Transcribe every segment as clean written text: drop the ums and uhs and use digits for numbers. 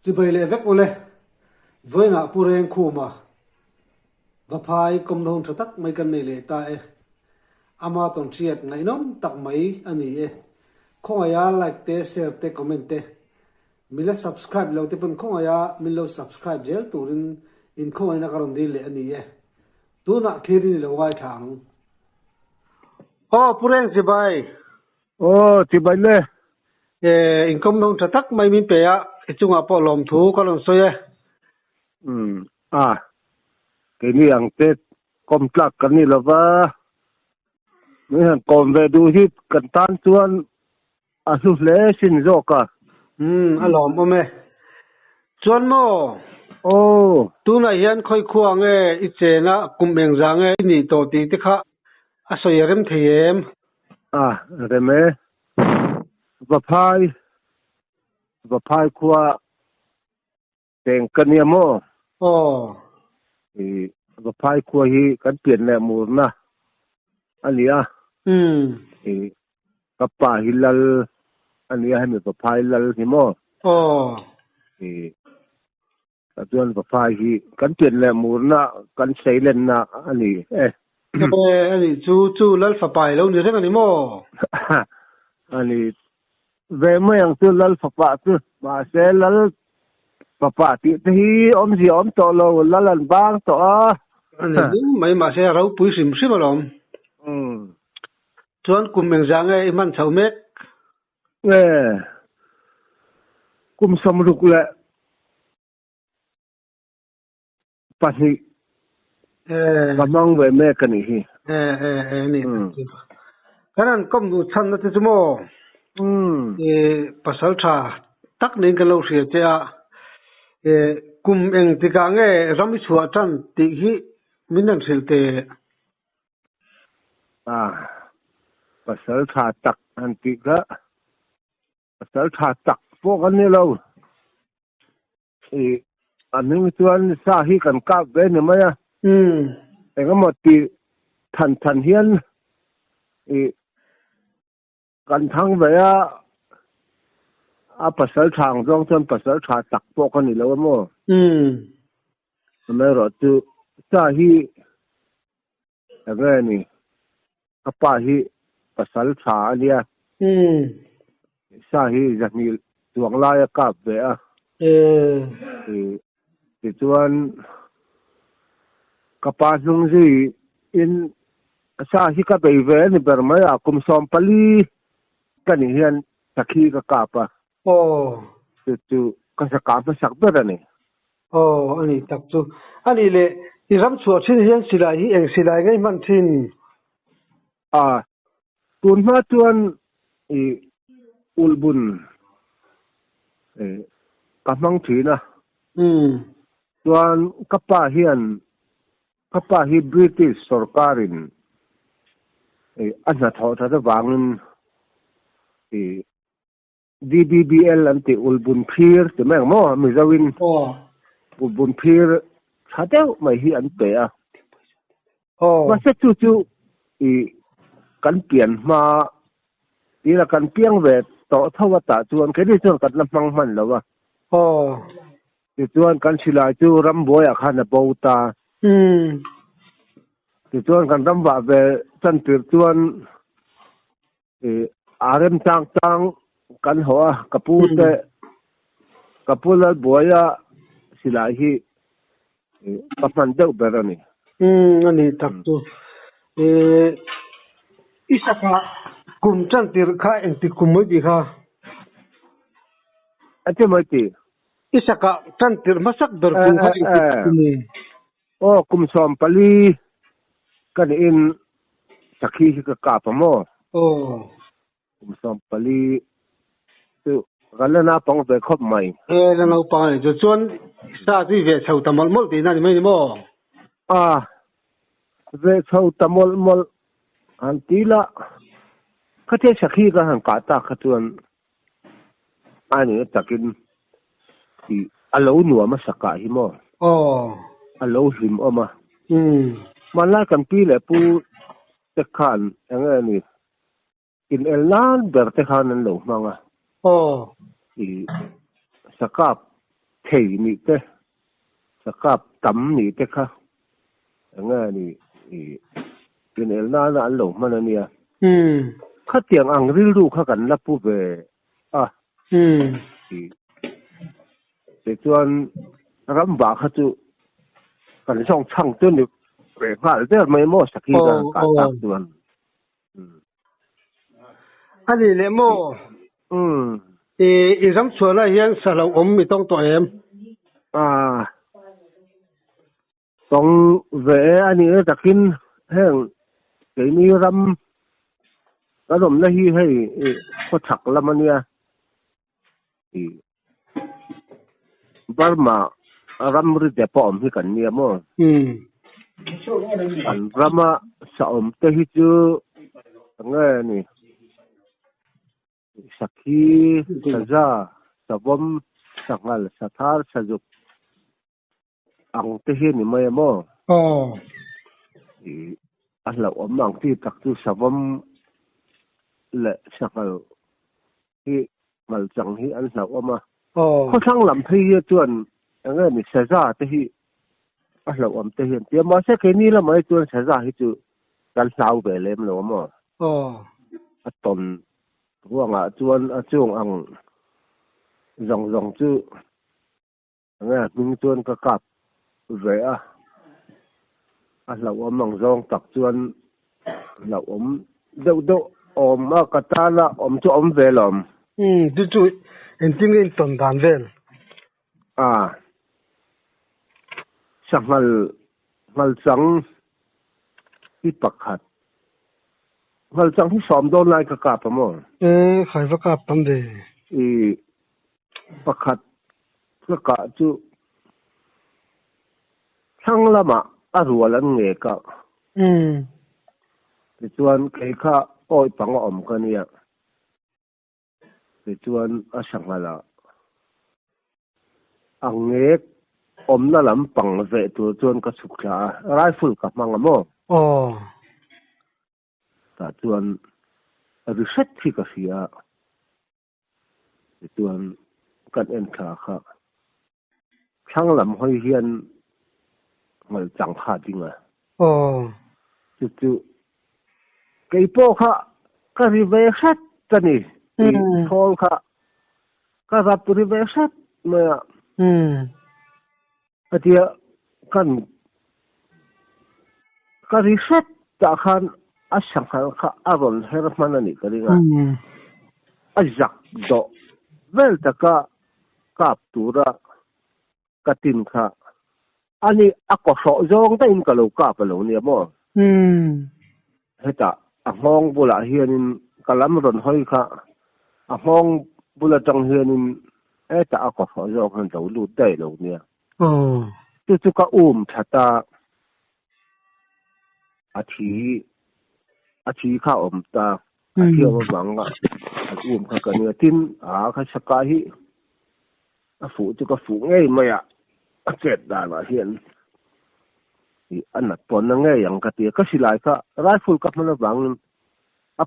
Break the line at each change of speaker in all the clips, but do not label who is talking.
chỉ bây lệ vét ô lệ với nạ pu rèn khu mà và phai công đồng cho tắc mấy cần này lệ ta ama ton triệt ngày nôm tắc mấy anh ấy không ai like te share te comment te mình là subscribe lâu te pun không ai mình lâu subscribe gel turin in không ai na karon đi lệ anh ấy tu nạ khi đi lâu vài tháng pu rèn chỉ bây
Chỉ bài lệ.
in công đồng cho tắc mấy mình bé cái chung apa lom thu có lom xoay
Cái này ang Tết công tác cái này là va. Mình hàng còn về đu hít cần tan chuan suf lệ xin rõ cả.
Alom ome chuan mo tu na hian khoi khuang ichena kumeng jang ni to ti te kha a soyerem thiem
Reme va phai khua teng kania mo va phai khua hi kan pian le mu na ania kapa hilal ania ha mi va phai lal hi mo chuan va phai hi kan pian le mu na kan sei len na ani
ani chu lal fa pai lo ni reng ani mo
ani về mấy anh tu lal phật tu mà sẽ lal phật thì om gì om to lo lal bang to
ani mai ma se rau pui sim sim lom chuan kum meng jang man chau mek
kum som ruk le pasi kamang về me kan hi
ni kanan kom du chan na te mo pasal tha tak ning ka lo hria te kum eng ti ka nge rami chhuat chan ti hi minan sil te
pasal tha tak an ti ka pasal tha tak po kan ni lo aning chuan sa hi kan ka ve ni ma ya engemaw ti than hian kan thang ve a pasal thang jong chuan pasal tha tak po kan ni lo mo me ro chu sa hi anga ni apa hi pasal tha ania sa hi jani tuang la ya ka ve ti chuan kapa lung ji in sa hi ka bei ve ni ber mai a kum som pali kan hian takhi ka kapa tu ka sa ka sak ber ani
ani tak chu ani le i ram chu thin hian silai hi eng silai ngai man thin
tun ma chuan ulbun kamang thina chuan kapa hi British sarkarin ana thaw tha wangin DBBL anti ulbun phir te meng mo mizawin ulbun phir thadeu mai hi an pe ma se chu kan pian ma ila kan piang ve to thawata chuan ke ni chuan kan lamang man lawa ti chuan kan silai chu ramboya khana bauta ti chuan kan ramba ve chan tir chuan arem tang kan hoa kapute kapula boya silai hi paman deuh berani
ani tak tu isaka kum chan tir kha eng ti kum moi bi kha
ate mai ti
isaka chan tir masak dor kum kha eng ti ni
kum som pali kan in sakhi ka ka pa mo kum som pali tu galana pang ve khop mai
na no pa ni chuan sa ti ve chho tamol mol ti na ni mai ni mo
ve chho tamol an tila khate sakhi ka han ka ta khatuan ani takin ti alo nuwa ma saka hi mo alo him oma mala kan pi le pu te khan anga ni in elnan berte khan an lo manga sakap thầy nị thế sa cáp tắm nị thế khá nghe nị cái này là anh lồng mà nè khá tiếng ang ril ru khá cần lắp bu về thì chuan ram ba khá chu cần xong chăng tuần được về phá thế mấy mô sắc khi ra cả tắc chuan
anh đi lệ mô ram chua là hiện sa lâu mi tông to em
tông về anh ấy đặc in hẹn cái mi ram cái đồng này hay có chắc lắm anh nha thì Burma ram ri de pom hi kan nia mo an rama sa te hi chu nge ni sakhi saza sabom sangal sathar sajuk ang te hi ni mai mo ala mang ti tak tu sabom le sakal hi mal chang hi an sa omaเขาทั้งลำที่จวนอย่างเงี้ยนี่เสียจ่าที่เราอมที่เห็นเดี๋ยวมาเช็คนี้แล้วมาจวนเสียจ่าที่จูการสาวไปเลยมั้งมั้งตอนพวกจวนจวงอังรองจูอย่างเงี้ยมึงจวนก็กลับเรียเราอมมังรองตักจวนเราอมเดี๋ยวอมมากระตาละอมจูอมเวลอม
จู่เอ็นจิ้งเล่นตอนดานเวล
สังมัลจังที่ปักขัดมัลจังที่สอมโดนนายกะกาปะมั้ง
ใครประกาศตั้งเด
ปักขัดกะกะจู่ทั้งละมะรัวลันเงกะแต่จวนใครข้าอ้อยปังอมกันเนี่ยแต่จวนสังมาละอังเงกอมนั่นลำปังเวตัวจวนก็สุขลาไรฟิลกับมังอะมั้งแต่จวนริเซตที่ก็เสียแต่จวนกันเอ็นขาค่ะช่างลำห้อยเฮียนมันจังขาจริงอ่ะจู่ๆไก่โป้ค่ะก็รีเวสต์นี่ทองค่ะก็รับรีเวสต์เมื่อเดียกันก็รีเซ็ตจากขันสังขารค่ะอารมณ์เฮร์มันนี่ก็เรื่องจักโดเวลตะกะกับตัวระกตินค่ะอันนี้ก็สอจงแต่อินกับเรากับเราเนี่ยมั้งเฮตาห้องบุหรี่เฮียนินกะลำรอนห้อยค่ะห้องบุหรี่จังเฮียนินแต่ก็สอจงให้เรารู้ได้เราเนี่ยจู่ๆก็ชะตาอาทิข้าตาอาทิเอาหวังอ่ะข้ากันเนี่ยทิ้นข้าสกายฝูจู่ก็ฝูง่ายไหมอ่ะเจ็ดด่านเฮียนอันนั้นปนง่ายอย่างกะเตียก็สิไลค่ะไรฟิลกับมันหวัง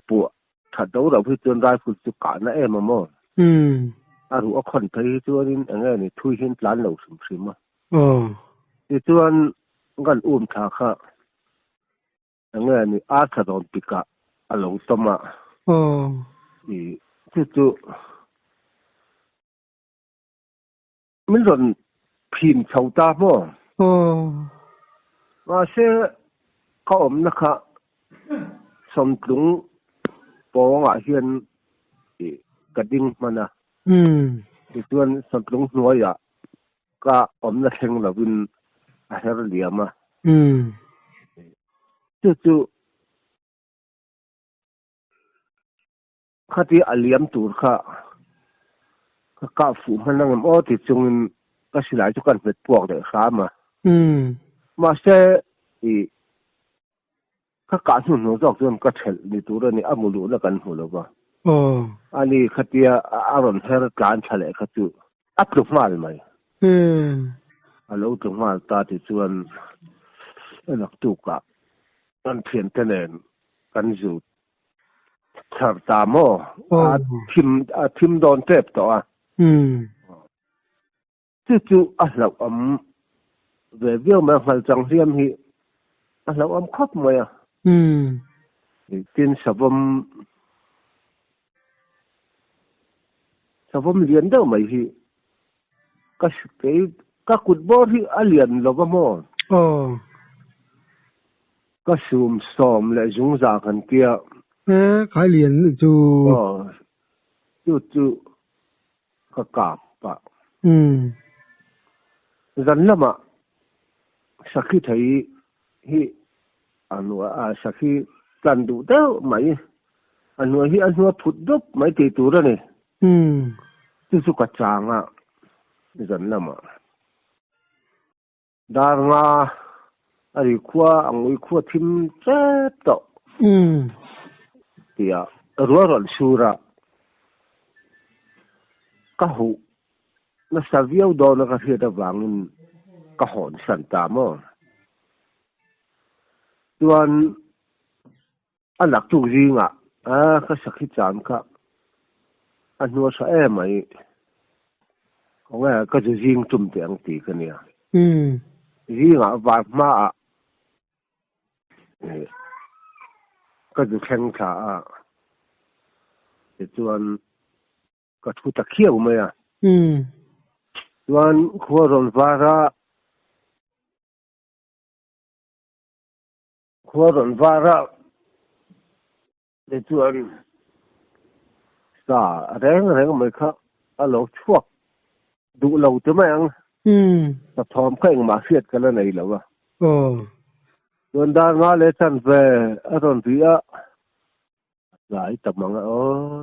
ปัวถ้าเราพิจารณาไรฟิลจุกการนั่นมั้งมั้งรู้ว่าคนไทยตัวนี้ง่ายนี่ทุยเห็นหลานเราสิมที่ส่วนกันขาค่ะงั้นนี่อาจจะโดนปิกะอารมณ์สมาจู่มันโดนพินชาวตาโม่ว่าเชื่อเขานะคะสมดุลปองเฮียนกระดิ่งมันนะที่ส่วนสมดุลน้อยก็นะเฮงเราวินอาเฮรเลียมาจู่ๆข้าที่อาเลียมตูร์ค่ะก็ฝูมันนั่งที่จงก็สิหลายจุกันเป็นพวกเด็กข้ามาเสียก็การหุ่นหัวจอกจนก็เฉลในตัวนี้มูลูแล้วกันหัวแล้วว่าอันนี้ข้าที่อารมณ์เฮรการเฉลยข้าจู่ปลุกมาเลยไหมเราถึงมาตาที่ส่วนนักตุกะมันเพียงแต่เนกันอยู่ชาตามอทิมโดนเจ็บตัว chu lo về việc mà phải chẳng riêng hi lo khóc mà tin sabom liền đâu mày hi các cụt bò hi liền lo mo các sum som lại dùng raกันkia
cái liền
chu các cặp pa dần lắm à sakhi thấy hi sakhi plan đủ đâu mày hi phút đốt mày thì tụ ra này chu cả chang à dần lắm à dar nga ari khua angui khua thim chết to tia rural sura ka hu na savio do na ka hia da wangin ka hon san ta mo tuan anak tu ringa ka sakhi chan ka anua sa e mai nga ka jing tum te ang ti ka nia ringa va ma ka ju khen tha tuan ka thu ta khiau mai tuan khuaron vara để tuan sa reng mai kha alo chuak du lo te mai ang ta thom ka eng ma fiat ka la nei lo wa tuan da nga le chan ve aron ria lai tamanga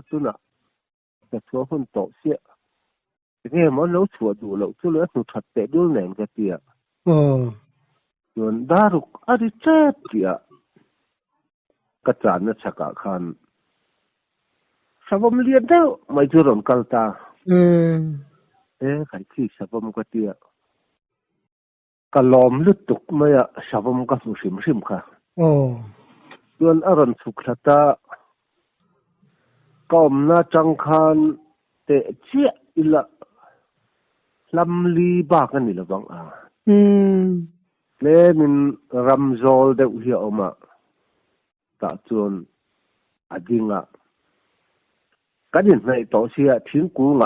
tu na ta chua hun to sia nghe món nấu chùa đủ lẩu chú lỡ tụt thật tệ đuôi nền cái tiệt rồi đa rục đi chết tiệt cái chán nó chắc cả khan sao bom liền đâu mày chưa làm câu ta cái gì sao bom cái tiệt cái lom lướt tục mày sao bom cái phụ sim kha rồi aron suk ta com na trăng khan tệ chia ila lâm ly ba cái này là vâng lẽ mình ramzol đều hiểu mà cả chuồn ading cái điểm này tổ xia thiên cú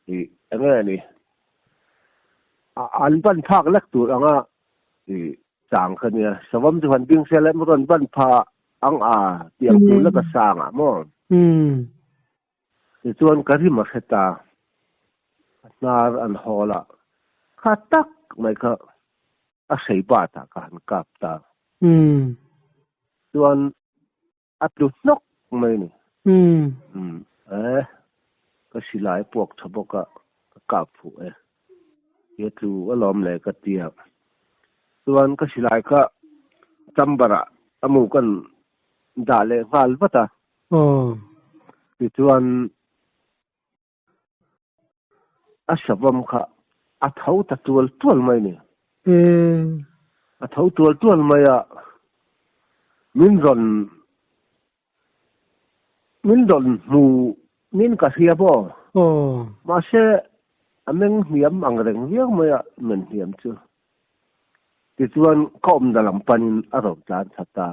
thì anh nghe này anh ban phạc lắc tụt thì chẳng cái này sao vẫn thì hoàn bình xe lại một lần ban phạc tiệm tụt lắc cái sang mà thì chuồn cái gì mà hết ta nar an hola khatak mai kha sei ba ta kan kap ta tuan atlu nok mai ni ka silai pok thaboka kap fu yetlu alom le ka tia tuan ka silai ka chambara amu kan dale hal bata ti tuan asabam kha athau ta tual mai ni athau tual mai min ron mu min ka sia bo ma se ameng hiam angreng viang mai men hiam chu ti chuan kom dalam panin arok chan thata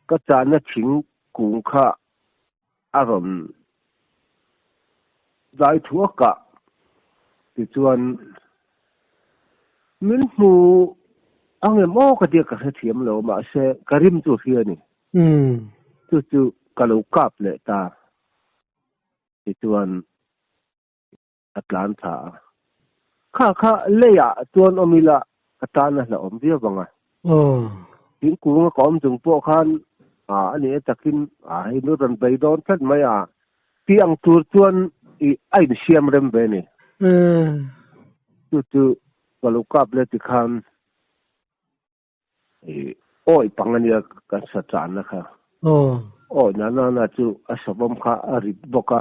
ka chan na thing kung kha aron dai thuaka ti chuan min mu ange mo ka dia ka thiam lo ma se karim chu hia ni chu kalau kap le ta ti chuan atlanta kha le ya chuan omila atana la om dia banga tin ku ko om jung po khan ani takin hi no ran bai don khat maya ti ang tur chuan i ai ni siam rem be ni chu kalau kap le ti khan oi pangania ka sa chan na kha na chu asabam kha arit boka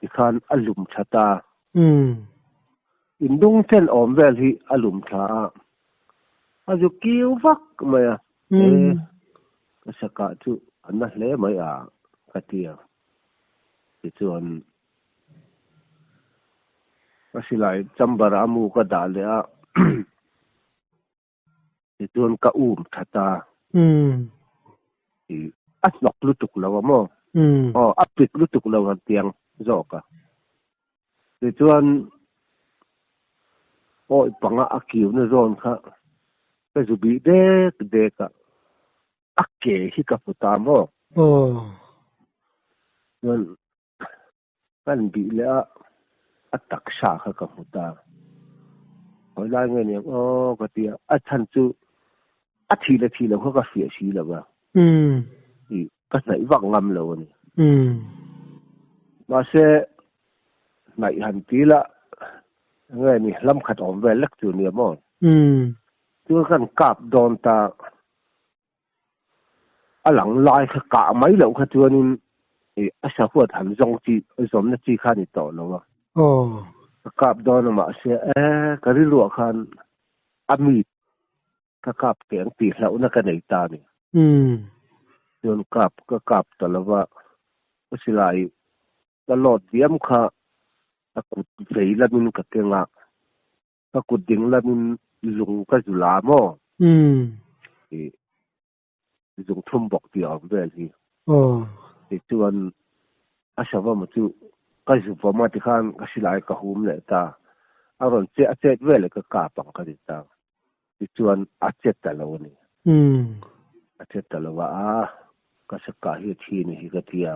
ti khan alum thata indung ten om vel hi alum tha aju kiu vak maya ka saka chu anna hle mai katia ti chuan kasi lại chambara mu ka da le a ti tuan ka thata ti aslok lutuk lawa mo apit lutuk lawa tiang zoka ti tuan panga akiu na zon kha ka zubi de ka akke hi ka puta mo tuan kan bi le a taksha kha ka puta hồi lai nghe niệm cái tia thân chú thi là có cái phía xí là ba thì cái này vắng ngầm rồi mà sẽ này hành tí là nghe ni lâm khát ổn về lắc từ niệm mà tôi cần cặp đòn ta lặng lai cả mấy lâu khát cho nên sao có thành dòng chi dòng nó chi khá thì tổ rồi cặp đòn mà sẽ cái lúa khan amit cặp tiếng tỉ lậu nó cái này ta này yon cặp ta là vợ có sự lại ta lọt diêm kha ta cụt giấy là mình cái tiếng à ta cụt tiếng là mình dùng cái dù lá mò thì dùng thum bọc tiểu về gì thì tuần sao mà chú cái dù vào mà thì khan cái sự lại cái hôm này ta rồi chết về lại cái cặp bằng cái gì ta thì tuần chết ta lâu này chết ta lâu cái sự cả hiện thi này cái thia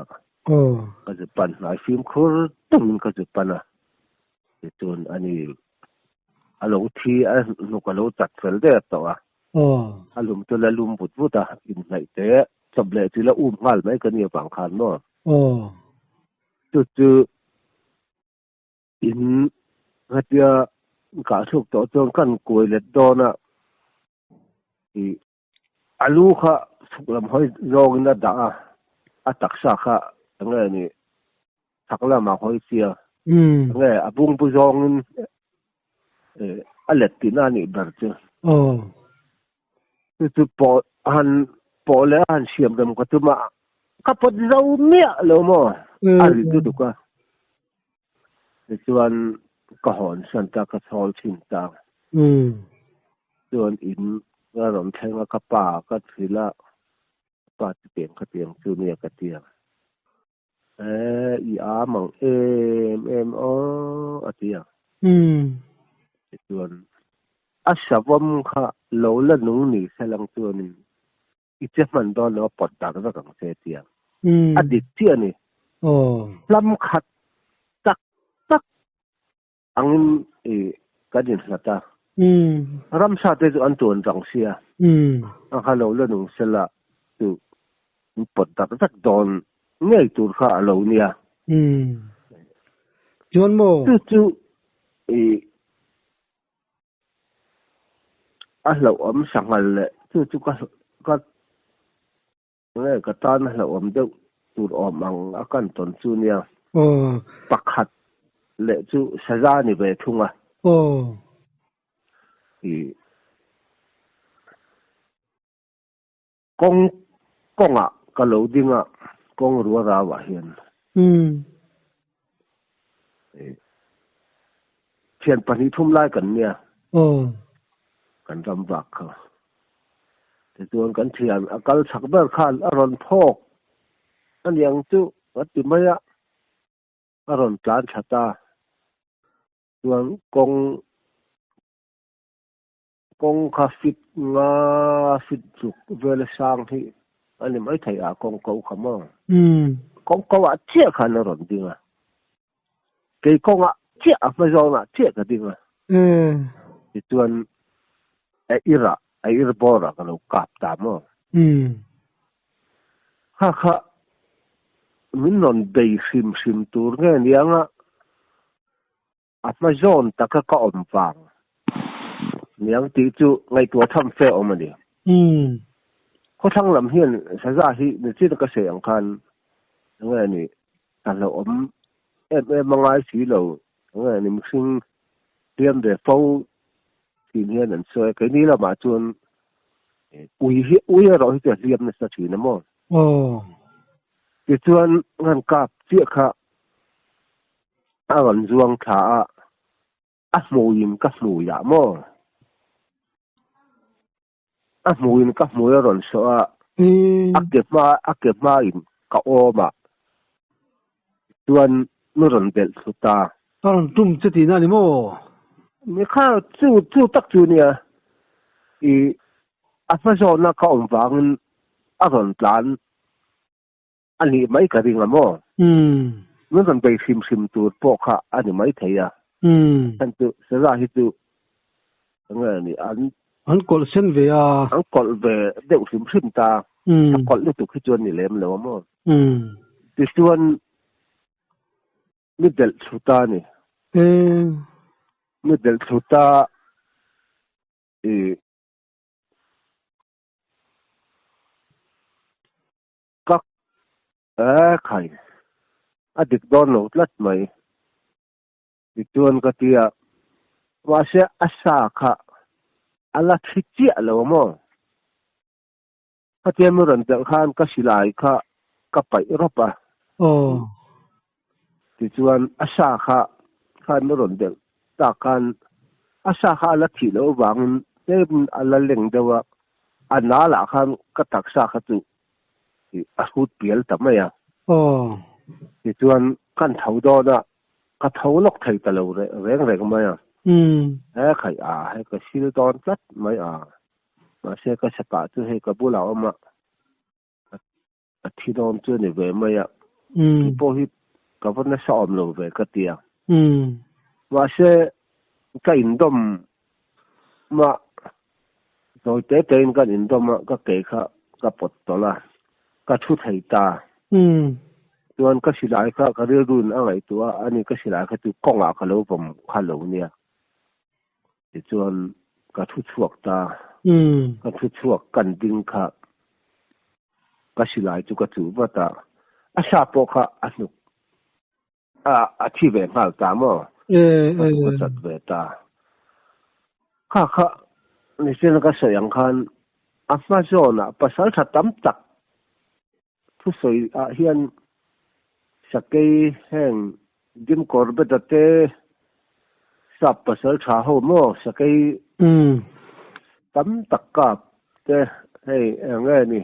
cái dự pan lại phim khur tung cái dự pan thì tuần anh alo thi nó cái lâu chặt phèn đấy tao alum tôi là lum bút in này thế chậm lệ thì là ngal mấy cái nhiều bằng khan nó chú in cái tia cả thuộc tổ trong căn cối lệ đó na thì alu kha thuộc làm hơi rong na đã taksa kha nghe ni thắc làm mà hơi xia nghe abung bu rong alet tin ani bar chứ tu po le han siam dam ka tu ma kapot zau mia lo mo ari tu ka ti chuan ka hon san ta ka thol thin ta chuan in nga rom thenga ka pa ka thila pa ti tiang chu ne ka tiang i a mang em o atia ti chuan asavam kha lo la nung ni salang chuan i che man do lo pot ta ka kang se tiang adik tia ni lam khat tak angin ka din hata ram sa te an ton rang sia ang halo la nung sela tu pot ta tak don ngei tur kha lo nia
chuan mo
chu lo om sangal le chu ka nghe ka tan lo om deuh tur om ang akan ton chu nia pakhat le chu saza ni ve thunga thì con ka lo dinga kong ruwa ra wa hian thian pani thum lai kan nia kan ram vak kha thì tuan kan thian akal sak ber khan aron phok an yang chu ati maya aron tlan thata tuan kong kha fit nga fit chuk vel sang hi ani mai thai a kong ko khama kong ko a che khan aron dinga ke kong a che a fa zona che ka dinga thì tuan ir bora ka lo kap ta mo kha min non dei sim tur nge nianga atma zone ta ka om wang niang ti chu ngai tua tham fe om ani ko thang lam hian sa za hi ni chi ka se ang khan nge ni ta lo om mangai si lo nge ni mixing tiam de fo tin hian an so cái ni la ma chuan ui ro hi te liam na sa thina mo ti chuan ngan kap chi kha awan zuang tha muin ka mu ya mo muin ka mu ron so ake ma in ka oma tuan nu ron del suta
ron tum cheti na ni mo
mi kha chu tak chu nia i afazo na ka om wang ron plan ani mai ka ringa mo nu ron bei sim tu po kha ani mai theya tan tu sa ra hi tu nga ni
an kol sen ve a
an kol ve deuh sim ta kol lu tu khi chuan ni lem lo mo ti chuan mi del chuta ni mi del chuta các khai adik don lo tlat mai ti chuan ka tia wa se asa kha ala thichi lo mo Hatian mo ran del khan ka silai kha ka pai ropa ti chuan asa khan mo ran del ta khan asa kha la thi lo wang tem ala leng dewa anala khan ka taksa kha tu ti asut pial tamaya ti chuan kan thau do na ka thau lok thei ta lo reng maya khai he ka sil don tlat mai ma se ka sapa tu he ka bula ma thi don chu ni ve maya po hi ka von na som lo ve ka tia ma se ka in dom ma rồi tế tên cái in dom ka ke kha ka pot to la ka thu thei ta tuan ka silai kha ka re run angai tua ani ka silai kha tu konga ka lo vom kha lo nia ti chuan ka thu chuak ta ka thu chuak kan ding kha ka silai chu ka chu ba ta a sa po kha a nu a thi ve ngal ta mo ka chat ve ta kha ni sen ka sayang khan a fa zona pasal tha tam tak thu soi a hian sakei heng dim korbet te sap pasal tha ho mo sakei tam tak ka te hei nge ni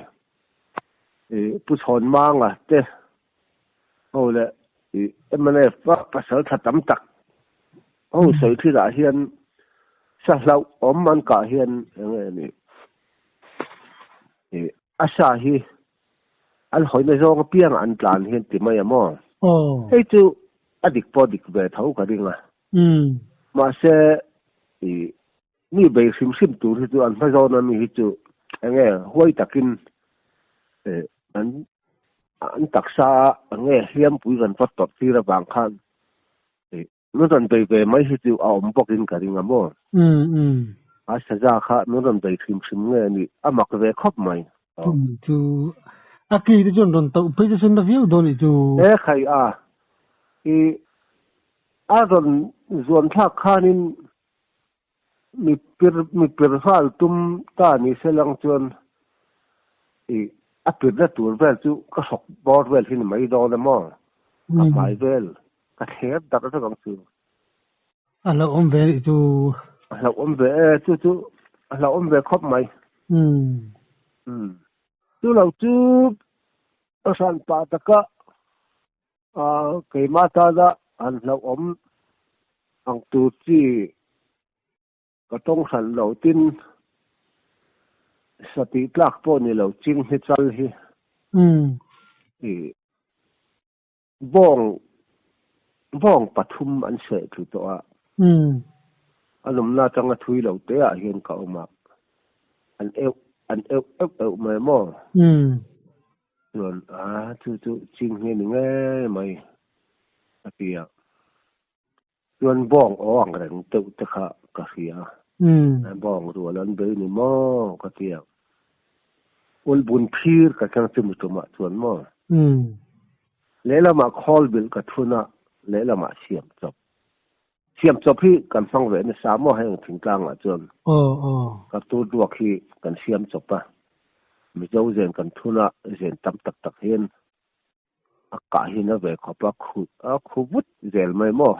pu chon manga te ho le emane fa pasal tha tam tak ho soi thi la hian sa hlau om man ka hian nge ni asa hi an hoi na zong piang an tlan hian ti mai mo hei chu adik po dik ve thau ka ringa ma se mi be sim tu hi chu an fa zo na mi hi chu nge hoi takin an taksa nge hiam pui gan pot tot ti ra bang khan nu ran be ve mai hi chu a om bokin ka ringa mo a sa za kha nu ran be sim nge ni amak ve khop mai
tu aki de jon don tau pe sen da viu don tu
khai a ron zon tha khanin mi pir hal tum ta ni selang chuan a pir da tur vel chu ka sok bor vel hin mai do na mo ka mai vel ka thep da ka gang chu
ala om ve tu
ala om ve khop mai tu lo chu san pa ta ka ke ma ta da an lo om ang tu chi ka tong san lo tin sati tlak po ni lo ching hi chal hi bong pathum an se thu to anum na changa thui lo te a hian ka oma an eu mai mo luôn chu ching nghe nghe mày kia luôn bong ang reng tự te kha ka khia bong ru lan be ni mo ka kia ul bun phir ka chang chu mu ma chuan mo lela ma khol bil ka thuna lela ma siam chop hi kan phang ve ni sa mo hang thing tlang a chuan ka tu duak hi kan siam chop pa mi zo zen kan thuna zen tam tak hian ka hi na ve khopa khu vut zel mai mo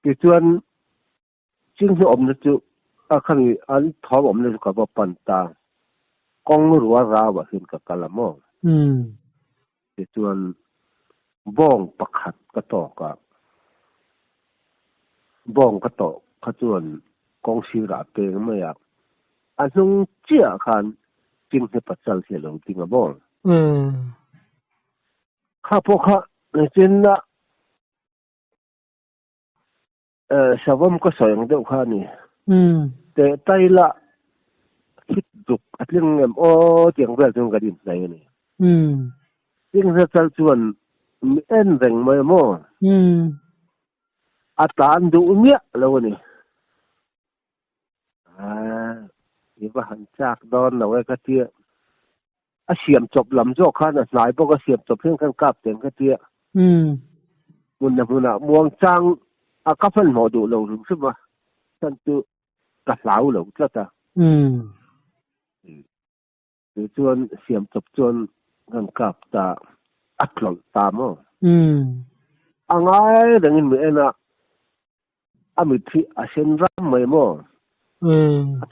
thì chuan chính nó ôm nó chú khăn anh thọ ôm nó cả vào bàn ta con rùa ra và hiện cả cả làm mò thì chuan bong bạc hạt cái tổ cả bong cái tổ cái chuan con siêu ra tiền mà ya anh không chia khăn chính nó bắt đầu sẽ lâu tiếng bong khá po khá nên chính là sao vẫn có sợi yang đâu khá nèแต่ไตละคิดดุกอัดเรื่องเอ็เจียงเวลจงกระดิ่งใจนี่ยิ่งจะจัลชวนมีเอ็นแรงไม่มั่วอัตราดูเนี้ยแล้วนี่ยี่ว่าหันจากดอนเอาไว้ก็เตี้ยเสียมจบลำโจกขันสายพวกเสียมจบเพียงกันกับเสียงก็เตี้ยมุนน่ะมวงจังกับพันหมอดูเรารู้สึกว่าท่านตัวกระสาวเหล่าจ้าตาหรือจวนเสียมจบจวนกันกับตาอัดหลงตามอ่างไงดังนี้เหมือนอามิตรีอาเซนรำไม่มั่ว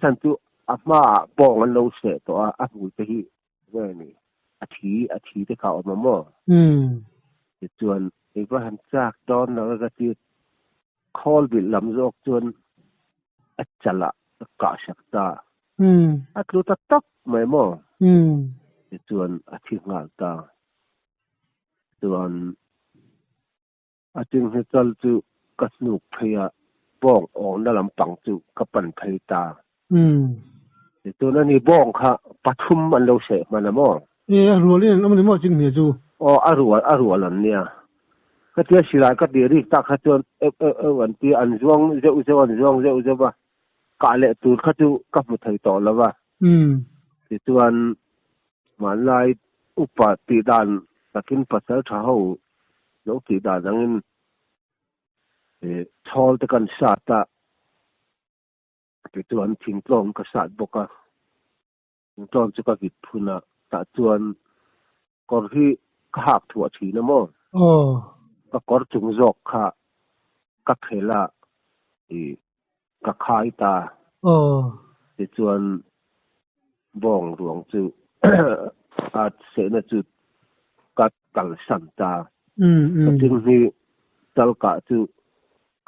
ท่านตัวอามาปองกันเราเสียตัวอาบุตรีเว้ยนี่อาทิที่เขาเอามามั่วหรือจวนอีกว่าหันจากดอนเราก็ที่คอลบิลลำโจกจวนอัจฉริยะกาศักตาอัตลุตตักไม่มั่วจวนอธิงาตาจวนจึงให้จัลจูกัสนุกพยาบ้องอ่อนนั่นลำปังจูกับปันพยตาตัวนั้นนี่บ้องค่ะปฐุมมันเราเสะมันนะมั่ว
รัวเล่นแล้วมันมั่วจริงเหรอจู
อรัวหลันเนี่ยก็เที่ยวสิลายก็เดี๋ยวรีบตักขจรวันที่อันช่วงเจ้าวันช่วงเจ้าว่ากาเละตูดขจูกับมุทัยต่อแล้วว่าที่ตัวมันลายอุปติดานตะกินปัสสาวะเท้าแล้วติดานนั้นชอลตะกันสาตะที่ตัวทิ้งกลองกษัตริย์บกะทิ้งกลองจุกกิจพุนะแต่ตัวก่อนที่ข้าบถั่วทีนะมั่งก็ก่อนจุงจอกข้าก็เพล่าก็ขายตาที่ตัวบ้องหลวงจูอาจเสนจุดกัดกังสันตาจึงมีตลกะจู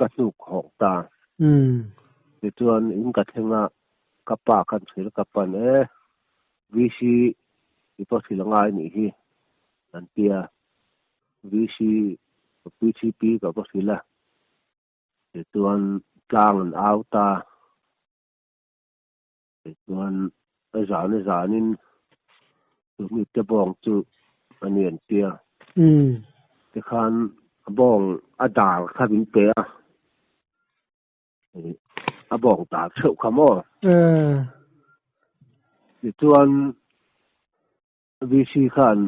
กัดสุกหอกตาที่ตัวอิงกัดเฮงะกับปากันถือกับปันวิชีที่พอสิลงายนี่ฮีนั่นเตียวิชีปีกับพอสิละที่ตัวกลางเอาตาที่ตัวจานินมีแต่บ้องจูอันนี้อันเตียแต่คันบ้องอดาลข้าบินเปียบ้องตาเชื่อขโมยที่ตัววิธีขัน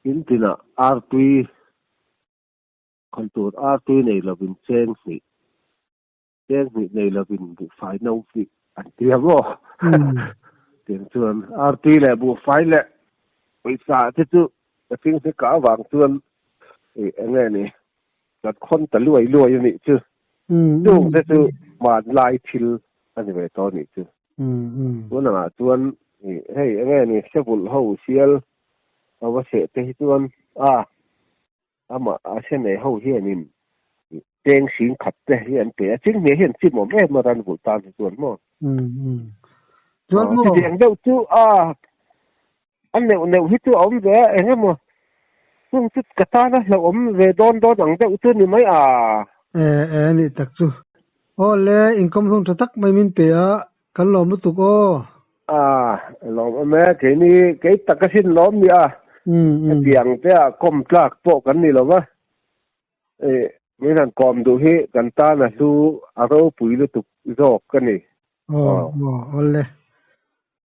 อินทินะอาร์ตุยคนตัวอาร์ตุยในเราเป็นเจ้งสิในเราเป็นบุฟไฟน้องสิอันเดียวว่าเดี๋ยวส่วนอาร์ตุยแหละบุฟไฟแหละไปสาที่จุจะทิ้งที่กาวางส่วนอะไรนี่จัดคนแต่รวยอยู่นี่จื้อดูที่จุมาไล่ทิลอันนี้ไปตอนนี้จื้อส่วนส่วนให้อะไรนี่เชื่อบุญเขาเชียร์เอาว่าเสร็จที่ส่วนมาเช่นไหนเขาเฮียนี่เจงสิงขัดแต่เห็นเตะจริงเนี่ยเห็นสิหมอแม่มาดันบุตรตาส่วนมั่งส่วนมั่งที่อย่างเดียวจู่อันเนี่ยฮิตตัวอมเวเองมั้งซึ่งจุดกระตานะเราอมเวโดนอย่างเดียวจู่นี่ไม่
นี่ตักจู่เล่อินคอมส่งทักไม่มินเปียกันล้อมตุก
ล้อมแม่เดี๋ยวนี้เกี่ยตักกระสินล้อมเนี่ยเบียงเจ้ากลมกลากโปกันนี่หรอวะไม่นั่นกอมดูให้กันตานะดูอารมณ์ปุ๋ยหรือตุกโจกกันนี่
เลย